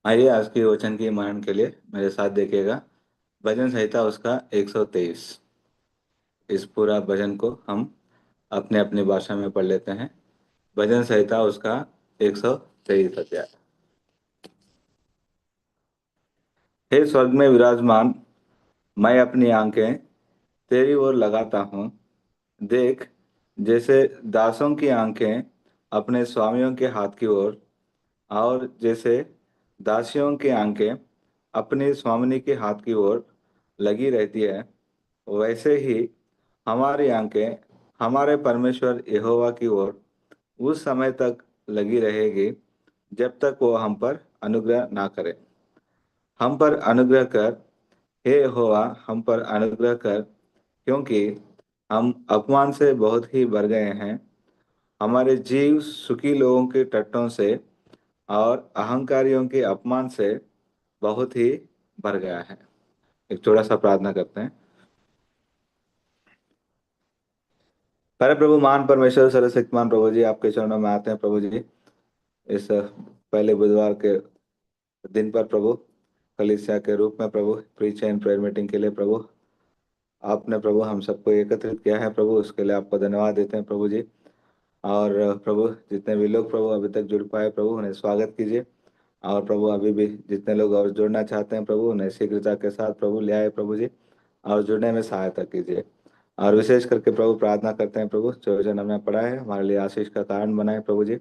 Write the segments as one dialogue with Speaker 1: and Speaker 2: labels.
Speaker 1: आइए आज की वचन की मनन के लिए मेरे साथ देखिएगा। भजन संहिता उसका 123। इस पूरा भजन को हम अपने अपनी भाषा में पढ़ लेते हैं। भजन संहिता उसका 123 अध्याय। हे स्वर्ग में विराजमान, मैं अपनी आंखें तेरी ओर लगाता हूँ। देख, जैसे दासों की आंखें अपने स्वामियों के हाथ की ओर, और जैसे दासियों की आंखें अपनी स्वामिनी के हाथ की ओर लगी रहती है, वैसे ही हमारी आंखें हमारे परमेश्वर यहोवा की ओर उस समय तक लगी रहेगी जब तक वो हम पर अनुग्रह ना करे। हम पर अनुग्रह कर, हे यहोवा, हम पर अनुग्रह कर, क्योंकि हम अपमान से बहुत ही भर गए हैं। हमारे जीव सुखी लोगों के टट्टों से और अहंकारियों के अपमान से बहुत ही भर गया है। एक थोड़ा सा प्रार्थना करते हैं। पर प्रभु, महान परमेश्वर, सर्वशक्तिमान प्रभु जी, आपके चरणों में आते हैं प्रभु जी। इस पहले बुधवार के दिन पर प्रभु, कलीसिया के रूप में प्रभु, प्री चैन प्रेयर मीटिंग के लिए प्रभु, आपने प्रभु हम सबको एकत्रित किया है प्रभु, उसके लिए आपको धन्यवाद देते हैं प्रभु जी। और प्रभु, जितने भी लोग प्रभु अभी तक जुड़ पाए प्रभु, उन्हें स्वागत कीजिए। और प्रभु, अभी भी जितने लोग और जुड़ना चाहते हैं प्रभु, उन्हें शीघ्रता के साथ प्रभु ले आए प्रभु जी, और जुड़ने में सहायता कीजिए। और विशेष करके प्रभु प्रार्थना करते हैं प्रभु, जो वचन हमने पढ़ा है हमारे लिए आशीष का कारण बनाए प्रभु जी।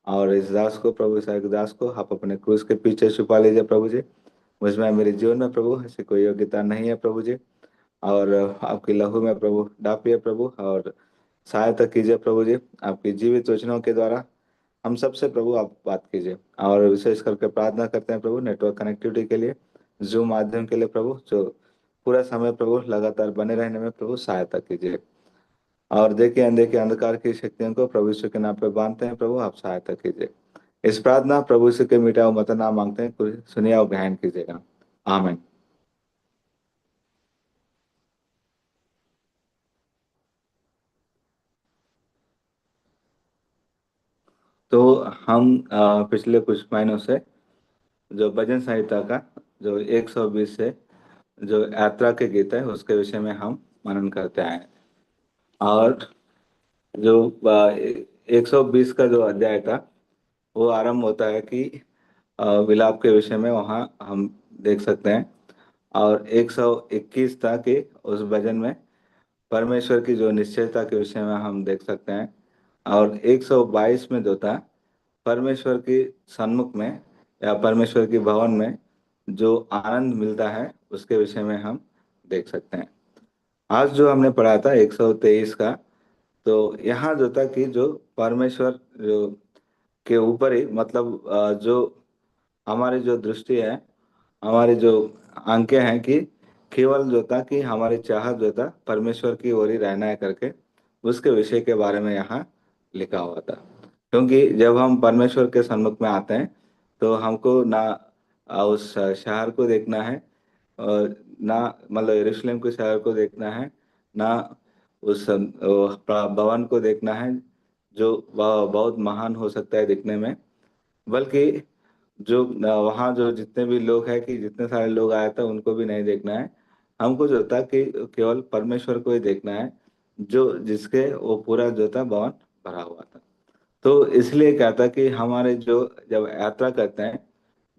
Speaker 1: और इस दास को प्रभु, इस एक दास को आप अपने क्रूस के पीछे छुपा लीजिए प्रभु जी। मुझमें मेरे जीवन में प्रभु ऐसी कोई योग्यता नहीं है प्रभु जी। और आपकी लहू में प्रभु डापिए प्रभु, और सहायता कीजिए प्रभु जी। आपकी जीवित वचनों के द्वारा हम सबसे प्रभु आप बात कीजिए। और विशेष करके प्रार्थना करते हैं प्रभु नेटवर्क कनेक्टिविटी के लिए, जूम माध्यम के लिए प्रभु, जो पूरा समय प्रभु लगातार बने रहने में प्रभु सहायता कीजिए। और देखे अनदेखे अंधकार की शक्तियों को प्रभु यीशु के नाम पे बांधते हैं प्रभु, आप सहायता कीजिए। इस प्रार्थना प्रभु यीशु के मीठा और मत नाम मांगते हैं, सुनिए और ग्रहण कीजिएगा। आमीन। तो हम पिछले कुछ महीनों से जो भजन संहिता का जो 120 से जो यात्रा के गीत है उसके विषय में हम मनन करते आए हैं। और जो 120 का जो अध्याय था वो आरंभ होता है कि विलाप के विषय में, वहाँ हम देख सकते हैं। और 121 था कि उस भजन में परमेश्वर की जो निश्चयता के विषय में हम देख सकते हैं। और 122 में जो था परमेश्वर की सन्मुख में या परमेश्वर की भवन में जो आनंद मिलता है उसके विषय में हम देख सकते हैं। आज जो हमने पढ़ा था 123 का, तो यहाँ जो था कि जो परमेश्वर जो के ऊपर ही, मतलब जो हमारी जो दृष्टि है, हमारी जो आंखें हैं, कि केवल जो था कि हमारी चाहत जो था परमेश्वर की ओर ही रहना है करके उसके विषय के बारे में यहाँ लिखा हुआ था। क्योंकि जब हम परमेश्वर के सन्मुख में आते हैं तो हमको ना उस शहर को देखना है, और ना मतलब यरूशलेम के शहर को देखना है, ना उस भवन को देखना है जो बहुत महान हो सकता है दिखने में, बल्कि जो वहाँ जो जितने भी लोग हैं, कि जितने सारे लोग आए थे उनको भी नहीं देखना है। हमको जो था कि केवल परमेश्वर को ही देखना है, जो जिसके वो पूरा जो था भवन भरा हुआ था। तो इसलिए क्या था कि हमारे जो जब यात्रा करते हैं,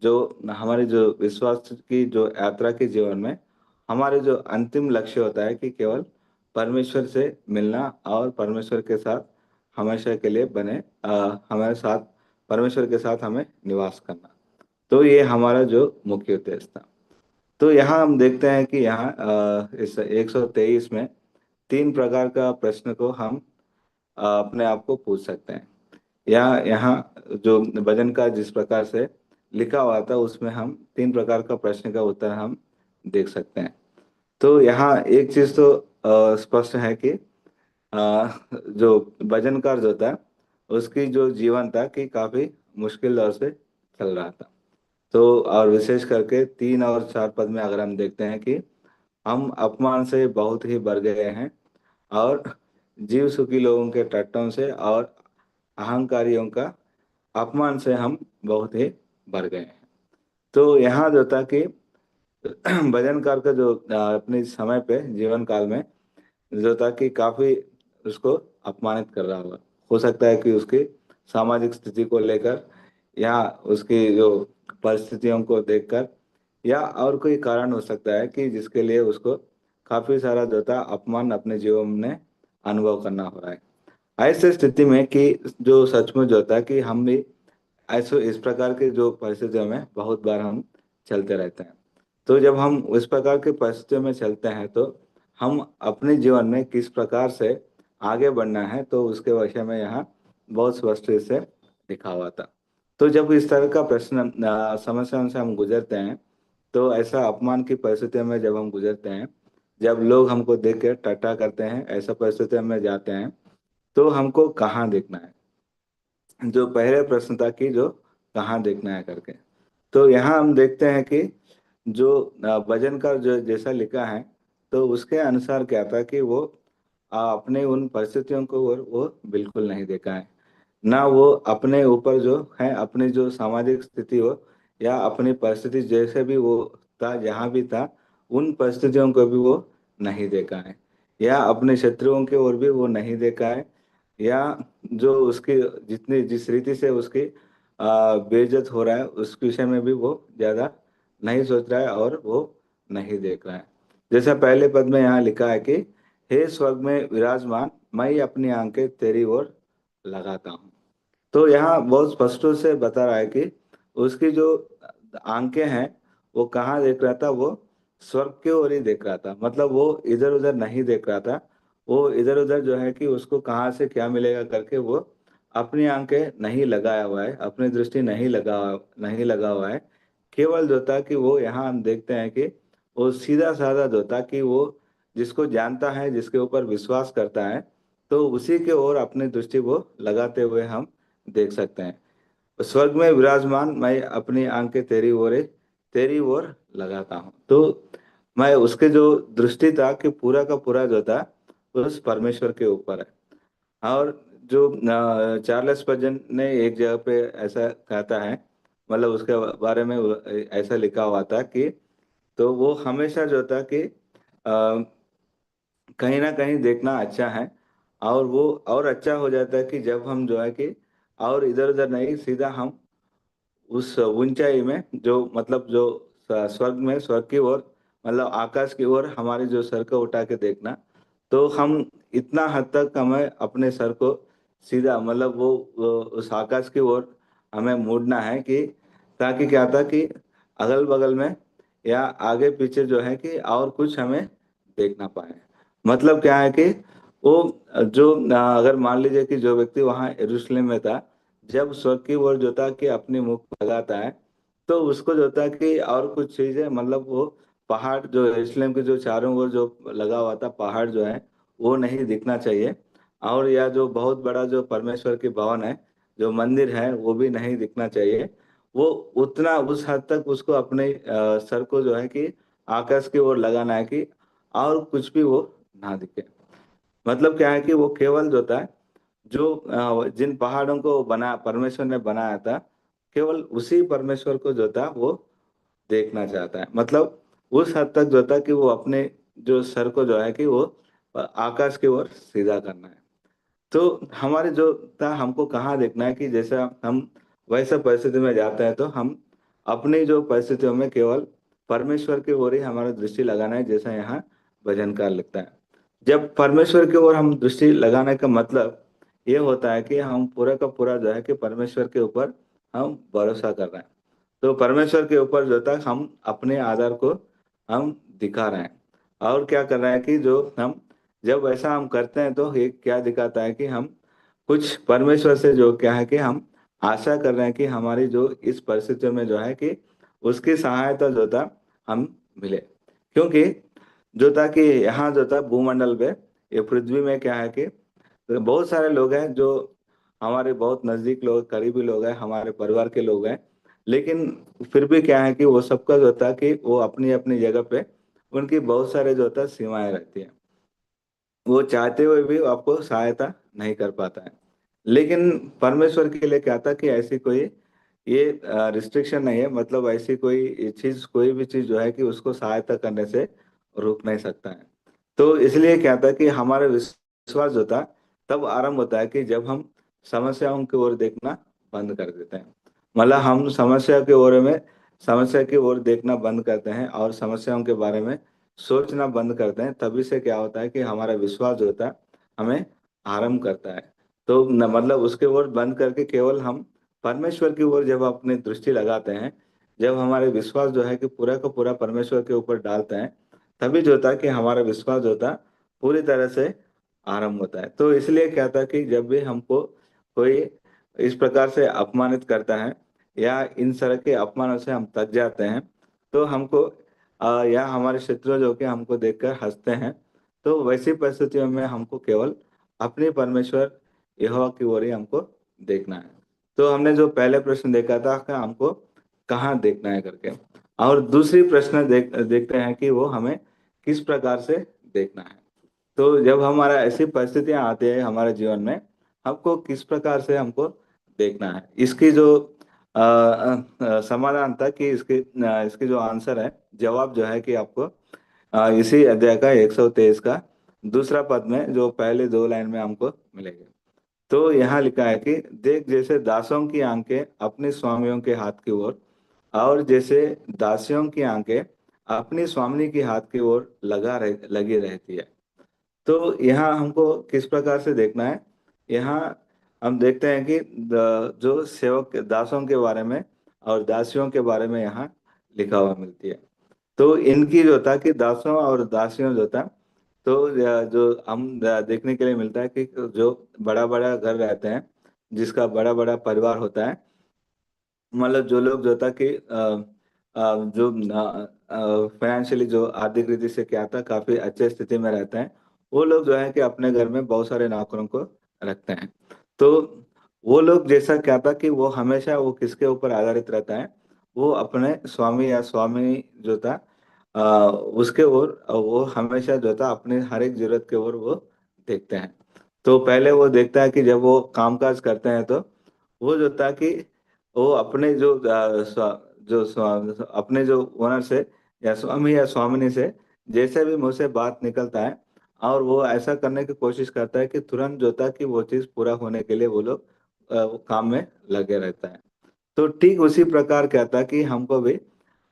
Speaker 1: जो हमारे जो विश्वास की जो यात्रा के जीवन में हमारे जो अंतिम लक्ष्य होता है कि केवल परमेश्वर से मिलना और परमेश्वर के साथ हमेशा के लिए बने, हमारे साथ परमेश्वर के साथ हमें निवास करना। तो ये हमारा जो मुख्य उद्देश्य था। तो यहाँ हम देखते हैं कि यहाँ इस 123 में तीन प्रकार का प्रश्न को हम अपने आप को पूछ सकते हैं। यहाँ यहाँ जो भजन का जिस प्रकार से लिखा हुआ था उसमें हम तीन प्रकार का प्रश्न का उत्तर हम देख सकते हैं। तो यहाँ एक चीज तो स्पष्ट है कि जो भजनकार जो था उसकी जो जीवन था कि काफी मुश्किल दौर से चल रहा था। तो और विशेष करके 3 और 4 पद में अगर हम देखते हैं कि हम अपमान से बहुत ही भर गए हैं, और जीव सुखी लोगों के टट्टों से और अहंकारियों का अपमान से हम बहुत ही भर गए हैं। तो यहाँ जो था कि भजनकार का जो अपने समय पे जीवन काल में जो था कि काफी उसको अपमानित कर रहा होगा। हो सकता है कि उसकी सामाजिक स्थिति को लेकर, या उसकी जो परिस्थितियों को देखकर, या और कोई कारण हो सकता है कि जिसके लिए उसको काफी सारा जो था अपमान अपने जीवन में अनुभव करना हो रहा है। ऐसे स्थिति में कि जो सचमुच होता है कि हम भी ऐसे इस प्रकार के जो परिस्थितियों में बहुत बार हम चलते रहते हैं। तो जब हम उस प्रकार के परिस्थितियों में चलते हैं तो हम अपने जीवन में किस प्रकार से आगे बढ़ना है, तो उसके विषय में यहाँ बहुत स्पष्ट रूप से लिखा हुआ था। तो जब इस तरह का प्रश्न समस्याओं से हम गुजरते हैं, तो ऐसा अपमान की परिस्थितियों में जब हम गुजरते हैं, जब लोग हमको देख के टट्टा करते हैं, ऐसा परिस्थितियों में जाते हैं, तो हमको कहाँ देखना है? जो पहले प्रश्न था कि जो कहाँ देखना है करके, तो यहाँ हम देखते हैं कि जो भजन का जो जैसा लिखा है, तो उसके अनुसार क्या था कि वो अपने उन परिस्थितियों को वो बिल्कुल नहीं देखा है। ना वो अपने ऊपर जो है, अपनी जो सामाजिक स्थिति हो या अपनी परिस्थिति जैसे भी वो था, जहाँ भी था, उन परिस्थितियों को भी वो नहीं देखा है, या अपने शत्रुओं की ओर भी वो नहीं देखा है, या जो उसकी जितनी जिस रीति से उसकी बेइज्जत हो रहा है उस विषय में भी वो ज्यादा नहीं सोच रहा है और वो नहीं देख रहा है। जैसा पहले पद में यहाँ लिखा है कि हे स्वर्ग में विराजमान, मैं अपनी आंखें तेरी ओर लगाता हूँ। तो यहाँ बहुत स्पष्ट रूप से बता रहा है कि उसकी जो आंखें हैं वो कहाँ देख रहा था, वो स्वर्ग की ओर ही देख रहा था। मतलब वो इधर उधर नहीं देख रहा था। वो इधर उधर जो है कि उसको कहाँ से क्या मिलेगा करके वो अपनी आंखें नहीं लगाया हुआ है, अपनी दृष्टि नहीं लगा हुआ है। केवल जो था कि वो यहाँ हम देखते हैं कि वो सीधा साधा जो था कि वो जिसको जानता है, जिसके ऊपर विश्वास करता है, तो उसी के ओर अपनी दृष्टि वो लगाते हुए हम देख सकते हैं। स्वर्ग में विराजमान, मैं अपनी आंखें तेरी ओर लगाता हूँ। तो मैं उसके जो दृष्टि था कि पूरा का पूरा जो था उस परमेश्वर के ऊपर है। और जो चार्ल्स स्पर्जन ने एक जगह पे ऐसा कहता है, मतलब उसके बारे में ऐसा लिखा हुआ था कि तो वो हमेशा जो था कि कहीं ना कहीं देखना अच्छा है, और वो और अच्छा हो जाता है कि जब हम जो है कि और इधर उधर नहीं, सीधा हम उस ऊंचाई में जो मतलब जो स्वर्ग में, स्वर्ग की ओर, मतलब आकाश की ओर हमारी जो सर को उठा के देखना, तो हम इतना हद तक हमें अपने सर को सीधा, मतलब वो उस आकाश की ओर हमें मोड़ना है कि ताकि क्या था कि अगल बगल में या आगे पीछे जो है कि और कुछ हमें देख ना पाए। मतलब क्या है कि वो जो अगर मान लीजिए कि जो व्यक्ति वहाँ यरूशलेम में था, जब स्वर्ग की ओर जो था कि अपने मुख लगाता है, तो उसको जो था कि और कुछ चीजें, मतलब वो पहाड़ जो यरूशलेम के जो चारों ओर जो लगा हुआ था पहाड़ जो है, वो नहीं दिखना चाहिए। और या जो बहुत बड़ा जो परमेश्वर की भवन है, जो मंदिर है, वो भी नहीं दिखना चाहिए। वो उतना उस हद तक उसको अपने सर को जो है कि आकाश की ओर लगाना है कि और कुछ भी वो ना दिखे। मतलब क्या है कि वो केवल जो था, जो जिन पहाड़ों को बना परमेश्वर ने बनाया था, केवल उसी परमेश्वर को जो था वो देखना चाहता है। मतलब उस हद तक जो था कि वो अपने जो सर को जो है कि वो आकाश की ओर सीधा करना है। तो हमारे जो था, हमको कहाँ देखना है कि जैसा हम वैसा परिस्थिति में जाते हैं, तो हम अपनी जो परिस्थितियों में केवल परमेश्वर की ओर ही हमारा दृष्टि लगाना है, जैसा यहाँ भजनकार लिखता है। जब परमेश्वर की ओर हम दृष्टि लगाने का मतलब ये होता है कि हम पूरा का पूरा जो है कि परमेश्वर के ऊपर हम भरोसा कर रहे हैं। तो परमेश्वर के ऊपर जो था हम अपने आधार को हम दिखा रहे हैं। और क्या कर रहे हैं कि जो हम जब ऐसा हम करते हैं, तो ये क्या दिखाता है कि हम कुछ परमेश्वर से जो क्या है कि हम आशा कर रहे हैं कि हमारी जो इस परिस्थिति में जो है कि उसकी सहायता जो था हम मिले। क्योंकि जो था कि यहाँ जो था भूमंडल पे, ये पृथ्वी में क्या है कि बहुत सारे लोग हैं जो हमारे बहुत नजदीक लोग, करीबी लोग हैं, हमारे परिवार के लोग हैं। लेकिन फिर भी क्या है कि वो सबका जो था कि वो अपनी अपनी जगह पे उनकी बहुत सारे जो था सीमाएं रहती है। वो चाहते हुए भी आपको सहायता नहीं कर पाता है। लेकिन परमेश्वर के लिए क्या था कि ऐसी कोई ये रिस्ट्रिक्शन नहीं है, मतलब ऐसी कोई चीज, कोई भी चीज जो है कि उसको सहायता करने से रोक नहीं सकता है। तो इसलिए क्या था कि हमारा विश्वास जो था तब आरंभ होता है कि जब हम समस्याओं की ओर देखना बंद कर देते हैं। मतलब हम समस्या की ओर देखना बंद करते हैं और समस्याओं के बारे में सोचना बंद करते हैं, तभी से क्या होता है कि हमारा विश्वास जो होता है हमें आरंभ करता है। तो मतलब उसके ओर बंद करके केवल हम परमेश्वर की ओर जब अपनी दृष्टि लगाते हैं, जब हमारे विश्वास जो है कि पूरा का पूरा परमेश्वर के ऊपर डालते हैं, तभी जो होता है कि हमारा विश्वास जो होता है पूरी तरह से आरंभ होता है। तो इसलिए क्या था कि जब भी हमको कोई इस प्रकार से अपमानित करता है या इन तरह के अपमानों से हम थक जाते हैं, तो हमको या हमारे शत्रु जो कि हमको देखकर हंसते हैं, तो वैसी परिस्थितियों में हमको केवल अपने परमेश्वर यहोवा की ओर ही हमको देखना है। तो हमने जो पहले प्रश्न देखा था कि हमको कहाँ देखना है करके, और दूसरी प्रश्न देखते हैं कि वो हमें किस प्रकार से देखना है। तो जब हमारा ऐसी परिस्थितियां आती है हमारे जीवन में, हमको किस प्रकार से हमको देखना है, इसकी जो समाधान था कि इसकी जो आंसर है, जवाब जो है कि आपको इसी अध्याय का 123 का दूसरा पद में जो पहले दो लाइन में हमको मिलेगा। तो यहाँ लिखा है कि देख, जैसे दासों की आंखें अपने स्वामियों के हाथ की ओर और जैसे दासियों की आंखें अपनी स्वामिनी की हाथ की ओर लगी रहती है। तो यहाँ हमको किस प्रकार से देखना है, यहाँ हम देखते हैं कि जो सेवक दासों के बारे में और दासियों के बारे में यहाँ लिखा हुआ मिलती है। तो इनकी जो था कि दासों और दासियों जो था, तो जो हम देखने के लिए मिलता है कि जो बड़ा बड़ा घर रहते हैं, जिसका बड़ा बड़ा परिवार होता है, मतलब जो लोग जो था कि जो फाइनेंशियली जो आर्थिक रीति से क्या था काफी अच्छे स्थिति में रहते हैं, वो लोग जो है कि अपने घर में बहुत सारे नौकरों को रखते हैं। तो वो लोग जैसा क्या था कि वो हमेशा वो किसके ऊपर आधारित रहता है, वो अपने स्वामी या स्वामी जो था उसके ओर वो हमेशा जो था अपने हर एक जरूरत के ओर वो देखते हैं। तो पहले वो देखता है कि जब वो कामकाज करते हैं तो वो जो था कि वो अपने जो अपने जो ओनर से या स्वामी या स्वामिनी से जैसे भी मुंह से बात निकलता है, और वो ऐसा करने की कोशिश करता है कि तुरंत जो था कि वो चीज पूरा होने के लिए वो लोग वो काम में लगे रहता है। तो ठीक उसी प्रकार क्या था कि हमको भी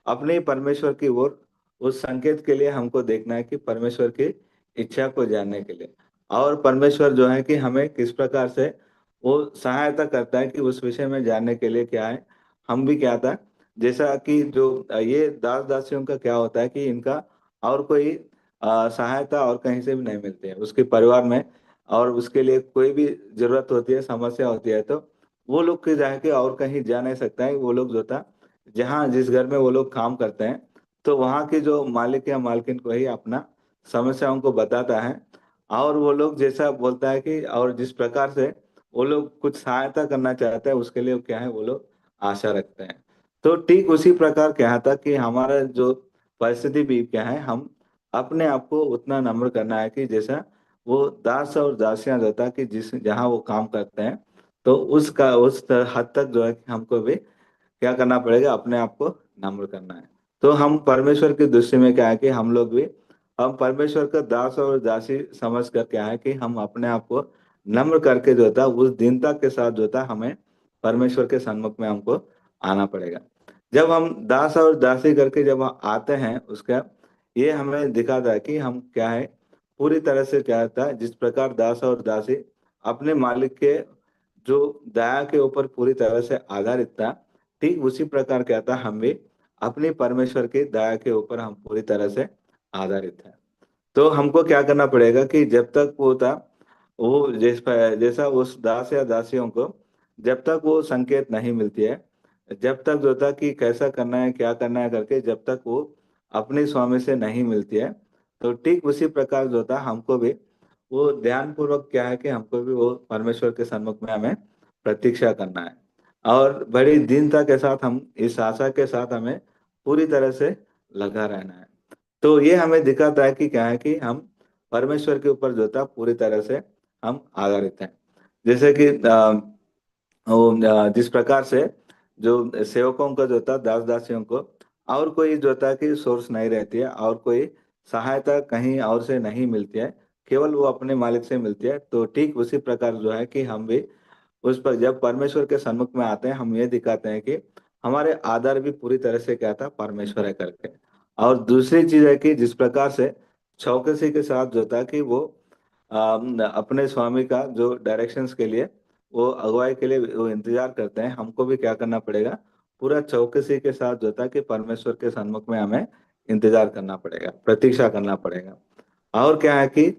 Speaker 1: अपने परमेश्वर की ओर उस संकेत के लिए हमको देखना है कि परमेश्वर की इच्छा को जानने के लिए, और परमेश्वर जो है कि हमें किस प्रकार से वो सहायता करता है कि उस विषय में जानने के लिए क्या है, हम भी क्या था, जैसा कि जो ये दास दासियों का क्या होता है कि इनका और कोई सहायता और कहीं से भी नहीं मिलती है उसके परिवार में, और उसके लिए कोई भी जरूरत होती है, समस्या होती है, तो वो लोग के जाके और कहीं जा नहीं सकता है। वो लोग जो था जहाँ जिस घर में वो लोग काम करते हैं, तो वहाँ के जो मालिक या मालकिन को ही अपना समस्याओं को बताता है, और वो लोग जैसा बोलता है कि और जिस प्रकार से वो लोग कुछ सहायता करना चाहते हैं उसके लिए क्या है वो लोग आशा रखते हैं। तो ठीक उसी प्रकार क्या था कि हमारा जो परिस्थिति भी क्या है, हम अपने आप को उतना नम्र करना है कि जैसा वो दास और दासियां जो था कि जिस जहाँ वो काम करते हैं, तो उसका उस हद तक जो है कि हमको भी क्या करना पड़ेगा, अपने आप को नम्र करना है। तो हम परमेश्वर की दृष्टि में क्या है कि हम लोग भी हम परमेश्वर का दास और दासी समझ कर क्या है कि हम अपने आप को नम्र करके जो था उस दीनता के साथ जो था हमें परमेश्वर के सन्मुख में हमको आना पड़ेगा। जब हम दास और दासी करके जब आते हैं, उसका ये हमें दिखाता है कि हम क्या है पूरी तरह से क्या था, जिस प्रकार दास और दासी अपने मालिक के जो दया के ऊपर पूरी तरह से आधारित था, ठीक उसी प्रकार क्या था हम भी अपनी परमेश्वर की दया के ऊपर हम पूरी तरह से आधारित है। तो हमको क्या करना पड़ेगा कि जब तक वो था वो जैसा उस दास या दासियों को जब तक वो संकेत नहीं मिलती है, जब तक जो था कि कैसा करना है क्या करना है करके जब तक वो अपने स्वामी से नहीं मिलती है, तो ठीक उसी प्रकार जो था हमको भी वो ध्यान पूर्वक क्या है कि हमको भी वो परमेश्वर के सन्मुख में हमें प्रतीक्षा करना है, और बड़ी दीनता के साथ हम इस आशा के साथ हमें पूरी तरह से लगा रहना है। तो ये हमें दिखाता है कि क्या है कि हम परमेश्वर के ऊपर जो था पूरी तरह से हम आधारित हैं। जैसे कि जिस प्रकार से जो सेवकों का जो था, दास दासियों को और कोई जो था कि सोर्स नहीं रहती है, और कोई सहायता कहीं और से नहीं मिलती है, केवल वो अपने मालिक से मिलती है। तो ठीक उसी प्रकार जो है कि हम भी उस पर जब परमेश्वर के सम्मुख में आते हैं, हम ये दिखाते हैं कि हमारे आधार भी पूरी तरह से क्या था, परमेश्वर है करके। और दूसरी चीज है कि जिस प्रकार से चौकसी के साथ जो था कि वो अपने स्वामी का जो डायरेक्शंस के लिए, वो अगुवाई के लिए वो इंतजार करते हैं, हमको भी क्या करना पड़ेगा, पूरा चौकसी के साथ जो था कि परमेश्वर के सन्मुख में हमें इंतजार करना पड़ेगा, प्रतीक्षा करना पड़ेगा। और क्या है कि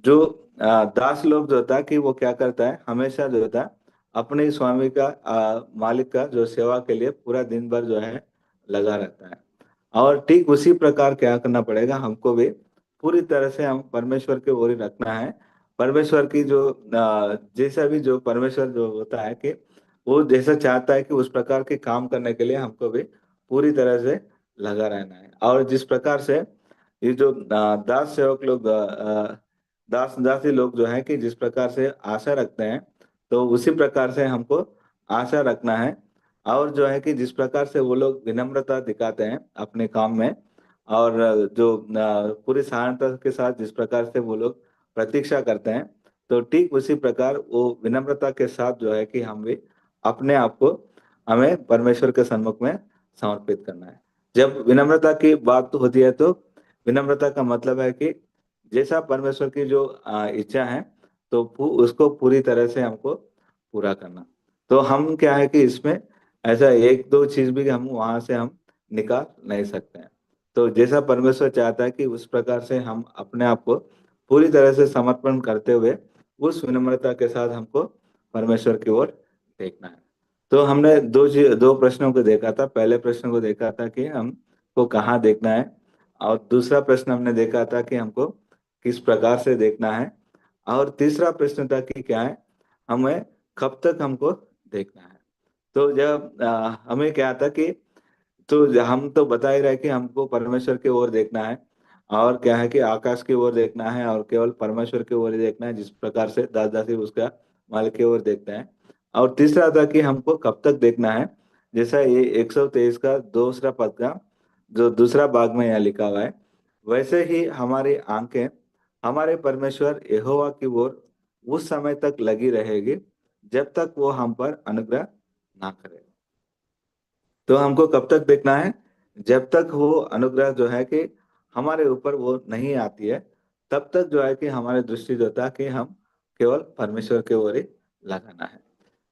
Speaker 1: जो दास लोग जो था कि वो क्या करता है, हमेशा जो था अपने स्वामी का, मालिक का जो सेवा के लिए पूरा दिन भर जो है लगा रहता है। और ठीक उसी प्रकार क्या करना पड़ेगा हमको भी, पूरी तरह से हम परमेश्वर के ओर ही रखना है। परमेश्वर की जो जैसा भी जो परमेश्वर जो होता है कि वो जैसा चाहता है कि उस प्रकार के काम करने के लिए हमको भी पूरी तरह से लगा रहना है। और जिस प्रकार से ये जो दास सेवक लोग, दास दासी लोग जो है कि जिस प्रकार से आशा रखते हैं, तो उसी प्रकार से हमको आशा रखना है। और जो है कि जिस प्रकार से वो लोग विनम्रता दिखाते हैं अपने काम में, और जो पूरी सहायता के साथ जिस प्रकार से वो लोग प्रतीक्षा करते हैं, तो ठीक उसी प्रकार वो विनम्रता के साथ जो है कि हम भी अपने आप को, हमें परमेश्वर के सन्मुख में समर्पित करना है। जब विनम्रता की बात होती है, तो विनम्रता का मतलब है कि जैसा परमेश्वर की जो इच्छा है, तो उसको पूरी तरह से हमको पूरा करना। तो हम क्या है कि इसमें ऐसा एक दो चीज भी हम वहां से हम निकाल नहीं सकते हैं। तो जैसा परमेश्वर चाहता है कि उस प्रकार से हम अपने आप को पूरी तरह से समर्पण करते हुए उस विनम्रता के साथ हमको परमेश्वर की ओर देखना है। तो हमने दो प्रश्नों को देखा था। पहले प्रश्न को देखा था कि हमको कहाँ देखना है, और दूसरा प्रश्न हमने देखा था कि हमको किस प्रकार से देखना है, और तीसरा प्रश्न था कि क्या है, हमें कब तक हमको देखना है। तो जब हमें क्या था कि, तो हम तो बता ही रहे कि हमको परमेश्वर की ओर देखना है, और क्या है कि आकाश की ओर देखना है, और केवल परमेश्वर की ओर ही देखना है, जिस प्रकार से दास दासी उसका मालिक की ओर देखते हैं। और तीसरा था कि हमको कब तक देखना है, जैसा ये 123 का दूसरा पद का जो दूसरा भाग में यहाँ लिखा हुआ है, वैसे ही हमारी आंखें हमारे परमेश्वर यहोवा की ओर उस समय तक लगी रहेगी जब तक वो हम पर अनुग्रह ना करे। तो हमको कब तक देखना है, जब तक वो अनुग्रह जो है कि हमारे ऊपर वो नहीं आती है, तब तक जो है कि हमारे दृष्टि जो था कि हम केवल परमेश्वर के ओर ही लगाना है।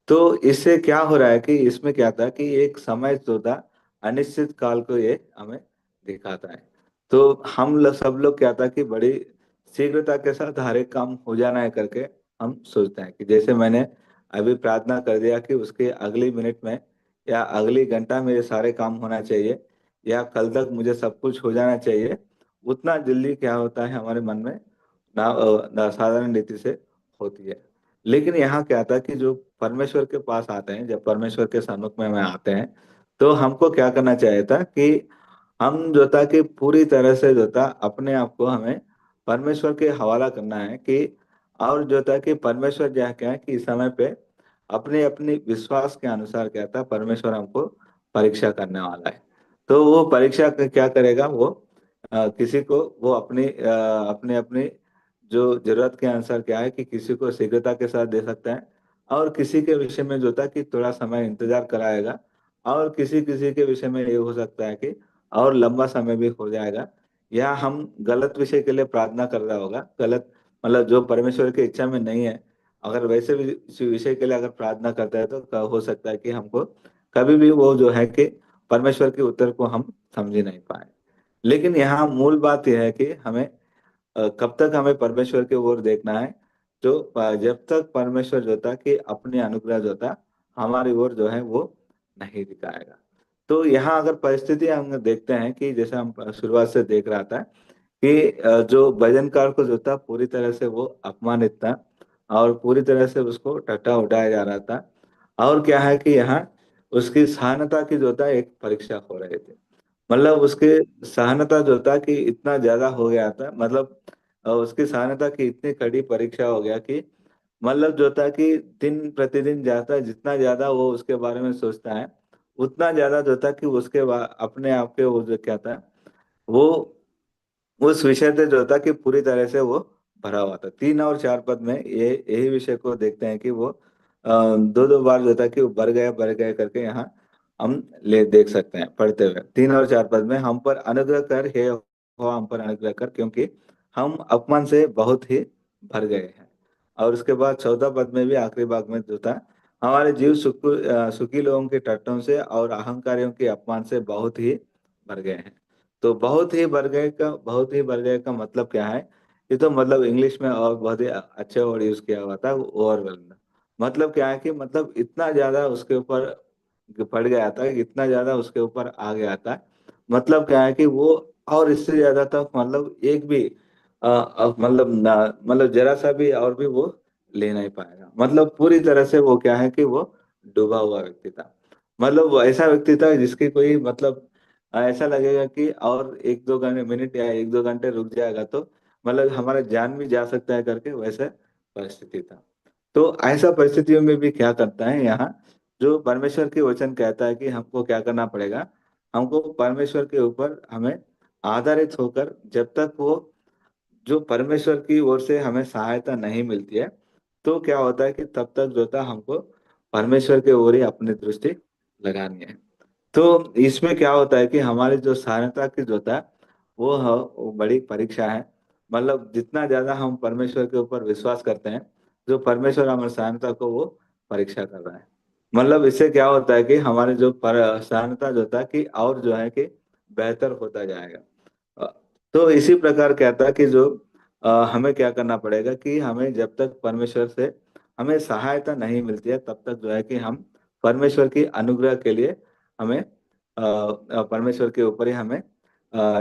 Speaker 1: तो इससे क्या हो रहा है कि इसमें क्या था कि एक समय जो था, अनिश्चित काल को ये हमें दिखाता है। तो सब लोग क्या था कि बड़ी शीघ्रता के साथ हर एक काम हो जाना है करके हम सोचते हैं कि जैसे मैंने अभी प्रार्थना कर दिया कि उसके अगली मिनट में या अगली घंटा में ये सारे काम होना चाहिए, या कल तक मुझे सब कुछ हो जाना चाहिए। उतना जल्दी क्या होता है हमारे मन में, ना साधारण रीति से होती है। लेकिन यहाँ क्या था कि जो परमेश्वर के पास आते हैं, जब परमेश्वर के सन्मुख में आते हैं, तो हमको क्या करना चाहिए था कि हम जो था कि पूरी तरह से जो था अपने आप को हमें परमेश्वर के हवाला करना है कि, और जो था कि परमेश्वर क्या है कि इस समय पे अपने अपने विश्वास के अनुसार क्या था, परमेश्वर हमको परीक्षा करने वाला है। तो वो परीक्षा क्या करेगा, वो किसी को वो अपने अपने जो जरूरत के अनुसार क्या है कि किसी को शीघ्रता के साथ दे सकता है, और किसी के विषय में जो था कि थोड़ा समय इंतजार कराएगा, और किसी किसी के विषय में ये हो सकता है कि और लंबा समय भी हो जाएगा, या हम गलत विषय के लिए प्रार्थना कर रहा होगा, गलत मतलब जो परमेश्वर की इच्छा में नहीं है। अगर वैसे भी किसी विषय के लिए अगर प्रार्थना करता है, तो हो सकता है कि हमको कभी भी वो जो है कि परमेश्वर के उत्तर को हम समझ ही नहीं पाए। लेकिन यहाँ मूल बात यह है कि हमें कब तक हमें परमेश्वर की ओर देखना है, जो जब तक परमेश्वर जो था कि अपने अनुग्रह जो था हमारी ओर जो है वो नहीं दिखाएगा। तो यहाँ अगर परिस्थिति हम देखते हैं कि जैसे हम शुरुआत से देख रहा था कि जो भजनकार को जो था पूरी तरह से वो अपमानित था, और पूरी तरह से उसको टट्टा उठाया जा रहा था। और क्या है कि यहाँ उसकी सहनता की जो था एक परीक्षा हो रही थी। मतलब उसके सहनता जो था कि इतना ज्यादा हो गया था, मतलब उसकी सहनता की इतनी कड़ी परीक्षा हो गया कि मतलब जो था कि दिन प्रतिदिन जाता जितना ज्यादा वो उसके बारे में सोचता है, उतना ज्यादा जो था कि उसके बाद अपने आप के वो जो क्या था, वो उस विषय से जो था कि पूरी तरह से वो भरा हुआ था। 3 और 4 पद में ये यही विषय को देखते हैं कि वो दो दो बार जो था कि वो भर गया करके यहाँ हम ले देख सकते हैं पढ़ते हुए। 3 और 4 पद में हम पर अनुग्रह कर, हे हो हम पर अनुग्रह कर, क्योंकि हम अपमान से बहुत ही भर गए हैं। और उसके बाद 14 पद में भी आखिरी भाग में जो था, हमारे जीव सुखी लोगों के टट्टों से और अहंकारियों के अपमान से बहुत ही भर गए हैं। तो बहुत ही बढ़ गए का मतलब क्या है? ये तो मतलब इंग्लिश में और बहुत ही अच्छे वर्ड यूज किया हुआ था, ओवरवेल्म। मतलब क्या है कि मतलब इतना ज्यादा उसके ऊपर पड़ गया था, इतना ज्यादा उसके ऊपर आ गया था। मतलब क्या है कि वो और इससे ज्यादा तक मतलब एक भी मतलब मतलब जरा सा भी और भी वो ले नहीं पाएगा। मतलब पूरी तरह से वो क्या है कि वो डूबा हुआ व्यक्ति था। मतलब वो ऐसा व्यक्ति था जिसकी कोई मतलब ऐसा लगेगा कि और 1-2 मिनट या 1-2 घंटे रुक जाएगा तो मतलब हमारा जान भी जा सकता है करके वैसे परिस्थिति था। तो ऐसा परिस्थितियों में भी क्या करता है यहाँ, जो परमेश्वर के वचन कहता है कि हमको क्या करना पड़ेगा, हमको परमेश्वर के ऊपर हमें आधारित होकर, जब तक वो जो परमेश्वर की ओर से हमें सहायता नहीं मिलती है, तो क्या होता है कि तब तक जो था हमको परमेश्वर के ओर ही अपनी दृष्टि लगानी है। तो इसमें क्या होता है कि हमारी जो सहायता की जो होता है वो बड़ी परीक्षा है। मतलब जितना ज्यादा हम परमेश्वर के ऊपर विश्वास करते हैं, जो परमेश्वर हमारी सहायता को वो परीक्षा कर रहा है। मतलब इससे क्या होता है कि हमारे जो पर सहायता जो होता है कि और जो है कि बेहतर होता जाएगा। अ, तो इसी प्रकार कहता है कि जो हमें क्या करना पड़ेगा कि हमें जब तक परमेश्वर से हमें सहायता नहीं मिलती है, तब तक जो है कि हम परमेश्वर की अनुग्रह के लिए हमें परमेश्वर के ऊपर ही हमें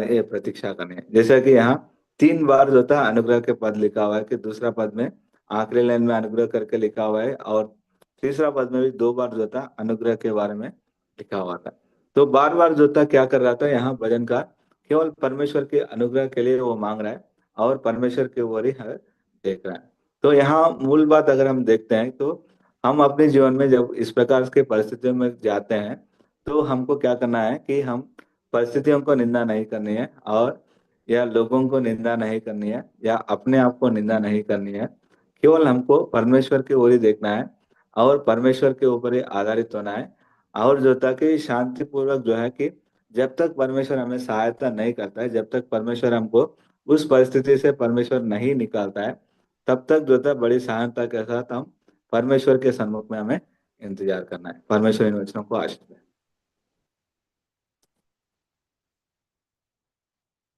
Speaker 1: ये प्रतीक्षा करनी है। जैसा कि यहाँ 3 बार जो था अनुग्रह के पद लिखा हुआ है, कि दूसरा पद में आखिरी लाइन में अनुग्रह करके लिखा हुआ है, और तीसरा पद में भी 2 बार जो था अनुग्रह के बारे में लिखा हुआ था। तो बार बार जो था क्या कर रहा था यहाँ भजनकार, केवल परमेश्वर के अनुग्रह के लिए वो मांग रहा है और परमेश्वर की ओर ही है देख रहा है। तो यहाँ मूल बात अगर हम देखते हैं तो हम अपने जीवन में जब इस प्रकार के परिस्थितियों में जाते हैं, तो हमको क्या करना है कि हम परिस्थितियों को निंदा नहीं करनी है, और या लोगों को निंदा नहीं करनी है, या अपने आप को निंदा नहीं करनी है। केवल हमको परमेश्वर की ओर ही देखना है और परमेश्वर के ऊपर ही आधारित होना है। और जो ताकि शांतिपूर्वक जो है कि जब तक परमेश्वर हमें सहायता नहीं करता है, जब तक परमेश्वर हमको उस परिस्थिति से परमेश्वर नहीं निकालता है, तब तक जो था बड़ी सहायता के साथ हम परमेश्वर के सन्मुख में हमें इंतजार करना है। परमेश्वर इन वचनों को आशीष दे।